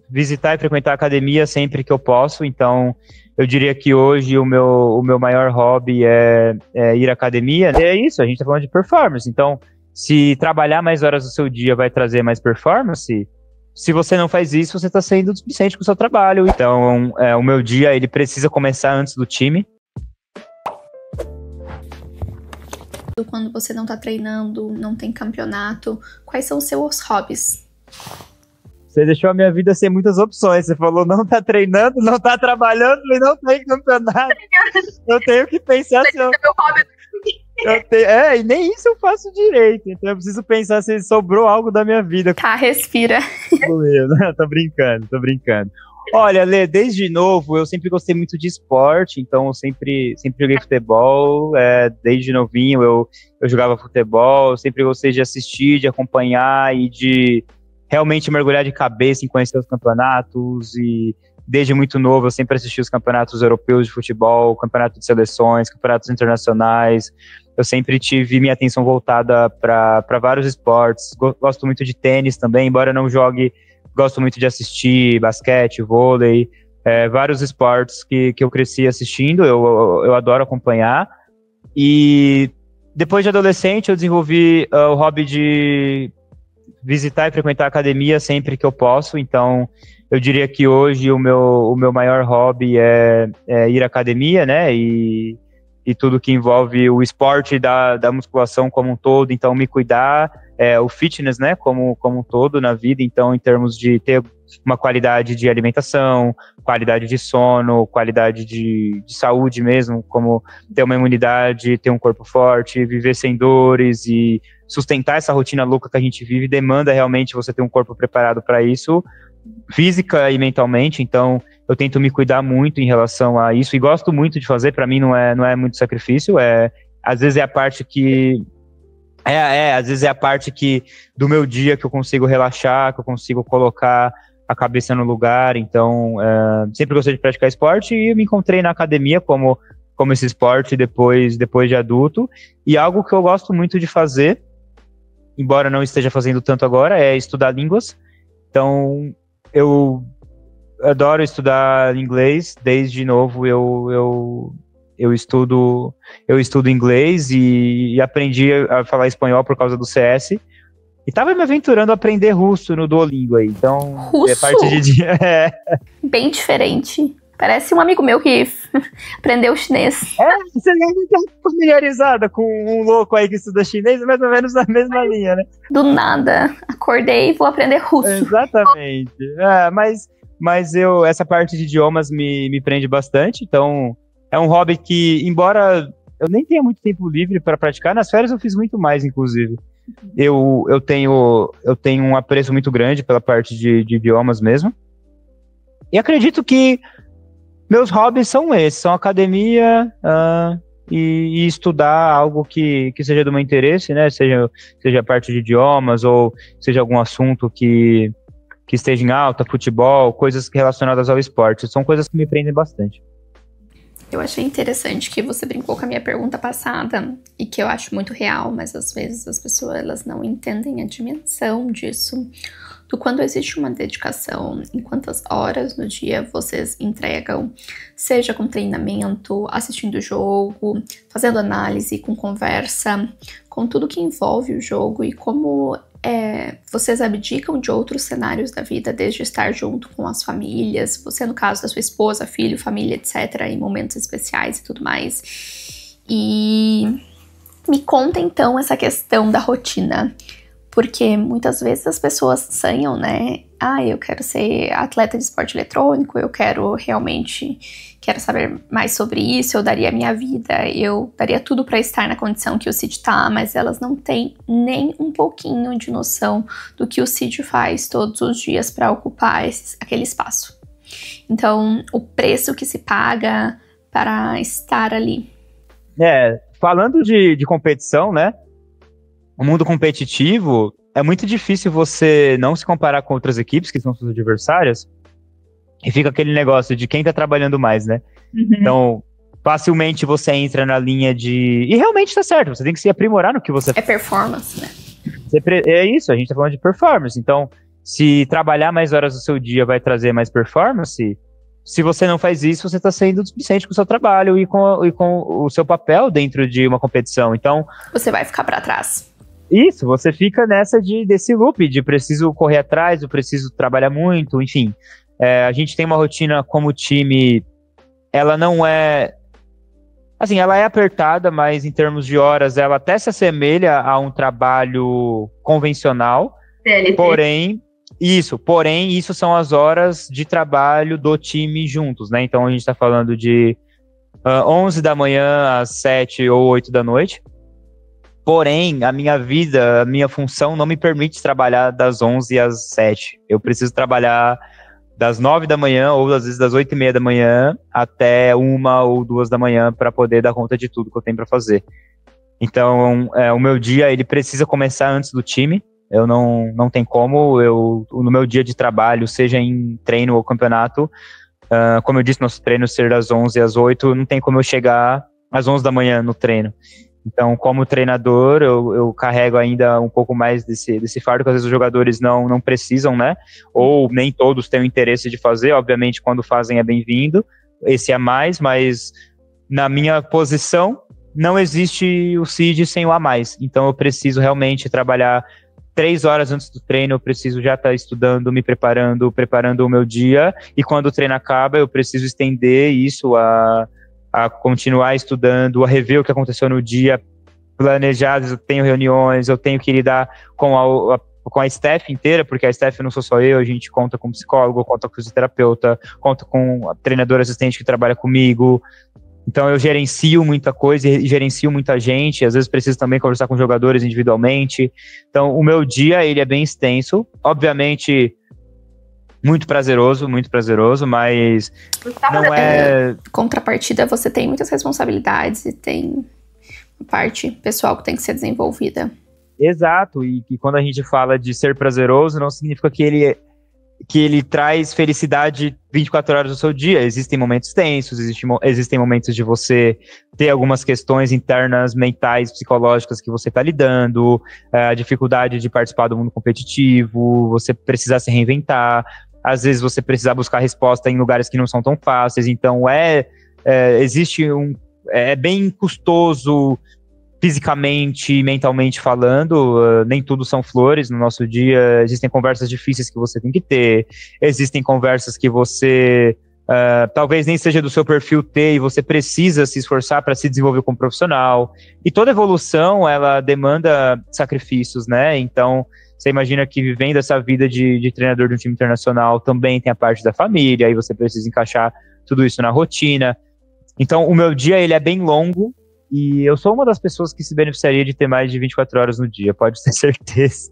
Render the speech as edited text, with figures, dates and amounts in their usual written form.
visitar e frequentar a academia sempre que eu posso. Então, eu diria que hoje o meu maior hobby é ir à academia. E é isso, a gente tá falando de performance. Então, se trabalhar mais horas do seu dia vai trazer mais performance, se você não faz isso, você está sendo displicente com o seu trabalho. Então, o meu dia, ele precisa começar antes do time. Quando você não tá treinando, não tem campeonato, quais são os seus hobbies? Você deixou a minha vida sem muitas opções. Você falou, não tá treinando, não tá trabalhando e não tem campeonato. Eu tenho que pensar se eu... e nem isso eu faço direito. Então eu preciso pensar se sobrou algo da minha vida. Tá, respira. Tô brincando. Olha, Lê, desde novo eu sempre gostei muito de esporte, então eu sempre joguei futebol, desde novinho eu jogava futebol, eu sempre gostei de assistir, de acompanhar e de realmente mergulhar de cabeça em conhecer os campeonatos, e desde muito novo eu sempre assisti os campeonatos europeus de futebol, campeonato de seleções, campeonatos internacionais. Eu sempre tive minha atenção voltada para vários esportes. Gosto muito de tênis também, embora não jogue, gosto muito de assistir basquete, vôlei, vários esportes que eu cresci assistindo, eu adoro acompanhar. E depois de adolescente eu desenvolvi o hobby de visitar e frequentar a academia sempre que eu posso. Então, eu diria que hoje o meu maior hobby é ir à academia, né? E tudo que envolve o esporte da musculação como um todo. Então, me cuidar, o fitness, né? Como um todo na vida. Então, em termos de ter uma qualidade de alimentação, qualidade de sono, qualidade de saúde mesmo, como ter uma imunidade, ter um corpo forte, viver sem dores e sustentar essa rotina louca que a gente vive, demanda realmente você ter um corpo preparado para isso, física e mentalmente. Então eu tento me cuidar muito em relação a isso e gosto muito de fazer. Para mim não é muito sacrifício, às vezes é a parte que às vezes é a parte do meu dia que eu consigo relaxar, que eu consigo colocar a cabeça no lugar. Então sempre gostei de praticar esporte e me encontrei na academia como esse esporte depois de adulto. E algo que eu gosto muito de fazer, embora não esteja fazendo tanto agora, é estudar línguas. Então, eu adoro estudar inglês. Desde novo eu estudo inglês e aprendi a falar espanhol por causa do CS. E estava me aventurando a aprender russo no Duolingo aí. Então, russo? Parte de bem diferente. Parece um amigo meu que aprendeu chinês. Você não está familiarizada com um louco aí que estuda chinês, mais ou menos na mesma linha, né? Do nada, acordei e vou aprender russo. Exatamente. Mas essa parte de idiomas me prende bastante, então é um hobby que, embora eu nem tenha muito tempo livre para praticar, nas férias eu fiz muito mais, inclusive. Eu tenho um apreço muito grande pela parte de idiomas mesmo. E acredito que meus hobbies são esses, são academia e estudar algo que seja do meu interesse, né? Seja a parte de idiomas ou seja algum assunto que esteja em alta, futebol, coisas relacionadas ao esporte. São coisas que me prendem bastante. Eu achei interessante que você brincou com a minha pergunta passada e que eu acho muito real, mas às vezes as pessoas elas não entendem a dimensão disso. Do quando existe uma dedicação, em quantas horas no dia vocês entregam, seja com treinamento, assistindo o jogo, fazendo análise, com conversa, com tudo que envolve o jogo e como vocês abdicam de outros cenários da vida, desde estar junto com as famílias, você no caso da sua esposa, filho, família, etc., em momentos especiais e tudo mais. E me conta então essa questão da rotina. Porque muitas vezes as pessoas sonham, né? Eu quero ser atleta de esporte eletrônico, eu quero saber mais sobre isso, eu daria a minha vida, eu daria tudo para estar na condição que o Cid tá, mas elas não têm nem um pouquinho de noção do que o Cid faz todos os dias para ocupar aquele espaço. Então, o preço que se paga para estar ali. Falando de competição, né? O mundo competitivo, é muito difícil você não se comparar com outras equipes que são suas adversárias, e fica aquele negócio de quem tá trabalhando mais, né? Uhum. Então, facilmente você entra na linha de... E realmente tá certo, você tem que se aprimorar no que você... É performance, né? É isso, a gente tá falando de performance. Então, se trabalhar mais horas do seu dia vai trazer mais performance, se você não faz isso, você está sendo displicente com o seu trabalho e com o seu papel dentro de uma competição. Então, você vai ficar para trás. Isso, você fica desse loop de preciso correr atrás, eu preciso trabalhar muito, enfim. A gente tem uma rotina como time, ela não é... Assim, ela é apertada, mas em termos de horas, ela até se assemelha a um trabalho convencional. CLT. Porém, isso são as horas de trabalho do time juntos, né? Então, a gente está falando de 11 da manhã às 7 ou 8 da noite. Porém, a minha vida, a minha função não me permite trabalhar das 11 às 7. Eu preciso trabalhar das 9 da manhã, ou às vezes das 8:30 da manhã, até 1 ou 2 da manhã, para poder dar conta de tudo que eu tenho para fazer. Então, o meu dia, ele precisa começar antes do time. Eu não tem como, no meu dia de trabalho, seja em treino ou campeonato, como eu disse, nosso treino ser das 11 às 8, não tem como eu chegar às 11 da manhã no treino. Então, como treinador, eu carrego ainda um pouco mais desse fardo, que às vezes os jogadores não precisam, né? Ou nem todos têm o interesse de fazer. Obviamente, quando fazem é bem-vindo, esse a mais, mas na minha posição, não existe o CID sem o a mais. Então, eu preciso realmente trabalhar 3 horas antes do treino, eu preciso já estar estudando, me preparando o meu dia, e quando o treino acaba, eu preciso estender isso a continuar estudando, a rever o que aconteceu no dia, planejar, eu tenho reuniões, eu tenho que lidar com a staff inteira, porque a staff não sou só eu, a gente conta com psicólogo, conta com fisioterapeuta, conta com a treinadora assistente que trabalha comigo. Então eu gerencio muita coisa e gerencio muita gente, às vezes preciso também conversar com jogadores individualmente. Então o meu dia, ele é bem extenso, obviamente muito prazeroso, mas não é... Contrapartida, você tem muitas responsabilidades e tem parte pessoal que tem que ser desenvolvida. Exato, e que quando a gente fala de ser prazeroso, não significa que ele traz felicidade 24 horas do seu dia. Existem momentos tensos, existem momentos de você ter algumas questões internas, mentais, psicológicas que você está lidando, a dificuldade de participar do mundo competitivo, você precisar se reinventar, às vezes você precisar buscar resposta em lugares que não são tão fáceis. Então é bem custoso fisicamente, mentalmente falando, nem tudo são flores no nosso dia. Existem conversas difíceis que você tem que ter, existem conversas que você talvez nem seja do seu perfil ter, e você precisa se esforçar para se desenvolver como profissional. E toda evolução, ela demanda sacrifícios, né? Então, você imagina que vivendo essa vida de treinador de um time internacional, também tem a parte da família, aí você precisa encaixar tudo isso na rotina. Então, o meu dia, ele é bem longo, e eu sou uma das pessoas que se beneficiaria de ter mais de 24 horas no dia, pode ter certeza.